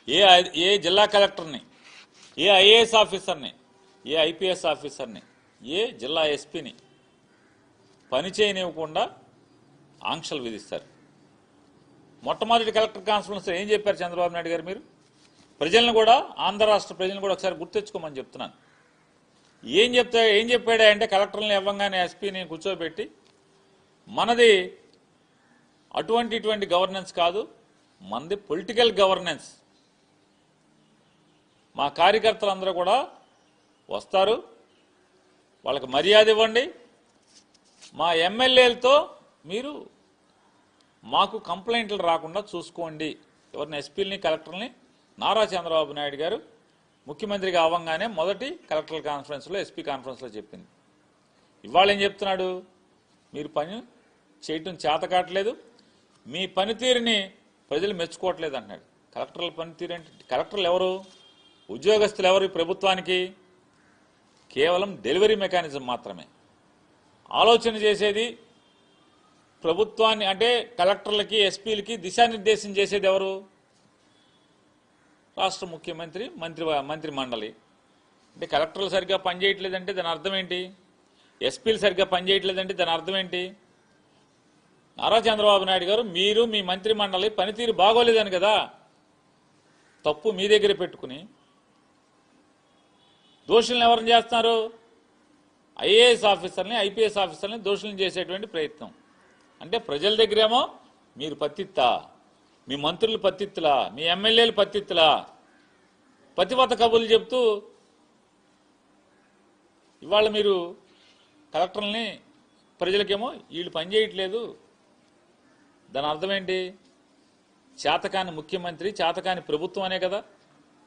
ఏ ఏ జిల్లా కలెక్టర్ని, ఏ ఐఏఎస్ ఆఫీసర్ని, ఏ ఐపీఎస్ ఆఫీసర్ని, ఏ జిల్లా ఎస్పీని పని చేయనివ్వకుండా ఆంక్షలు విధిస్తారు. మొట్టమొదటి కలెక్టర్ కాన్ఫరెన్స్ ఏం చెప్పారు చంద్రబాబు నాయుడు గారు? మీరు ప్రజలను కూడా, ఆంధ్ర రాష్ట్ర ప్రజలను కూడా ఒకసారి గుర్తెచ్చుకోమని చెప్తున్నాను. ఏం చెప్పాడా అంటే కలెక్టర్లను ఇవ్వంగానే ఎస్పీని కూర్చోబెట్టి మనది ఇటువంటి గవర్నెన్స్ కాదు, మనది పొలిటికల్ గవర్నెన్స్. మా కార్యకర్తలందరూ కూడా వస్తారు, వాళ్ళకి మర్యాద ఇవ్వండి, మా ఎమ్మెల్యేలతో మీరు మాకు కంప్లైంట్లు రాకుండా చూసుకోండి. ఎవరిని ఎస్పీలని కలెక్టర్ని నారా చంద్రబాబు నాయుడు గారు ముఖ్యమంత్రిగా అవ్వగానే మొదటి కలెక్టర్ కాన్ఫరెన్స్లో, ఎస్పీ కాన్ఫరెన్స్లో చెప్పింది. ఇవాళ ఏం చెప్తున్నాడు? మీరు పని చేయటం చేత కావట్లేదు, మీ పనితీరుని ప్రజలు మెచ్చుకోవట్లేదు అంటున్నాడు. కలెక్టర్ల పనితీరు అంటే కలెక్టర్లు ఎవరు? ఉద్యోగస్తులు ఎవరు? ప్రభుత్వానికి కేవలం డెలివరీ మెకానిజం మాత్రమే. ఆలోచన చేసేది ప్రభుత్వాన్ని, అంటే కలెక్టర్లకి, ఎస్పీలకి దిశానిర్దేశం చేసేది ఎవరు? రాష్ట్ర ముఖ్యమంత్రి, మంత్రి మండలి. అంటే కలెక్టర్లు సరిగ్గా పనిచేయట్లేదంటే దాని అర్థం ఏంటి? ఎస్పీలు సరిగ్గా పనిచేయట్లేదంటే దాని అర్థం ఏంటి? నారా చంద్రబాబు నాయుడు గారు, మీరు మీ మంత్రి మండలి పనితీరు బాగోలేదని కదా తప్పు మీ దగ్గర పెట్టుకుని దోషులను ఎవరిని చేస్తున్నారు? ఐఏఎస్ ఆఫీసర్ని, ఐపీఎస్ ఆఫీసర్ని దోషులను చేసేటువంటి ప్రయత్నం. అంటే ప్రజల దగ్గరేమో మీరు పత్తిత్తా, మీ మంత్రులు పత్తిత్తులా, మీ ఎమ్మెల్యేలు పత్తిత్తులా, పతివత కబుర్లు చెప్తూ ఇవాళ మీరు కలెక్టర్లని ప్రజలకేమో వీళ్ళు పనిచేయట్లేదు. దాని అర్థం ఏంటి? చేతకాని ముఖ్యమంత్రి, చేతకాని ప్రభుత్వం అనే కదా.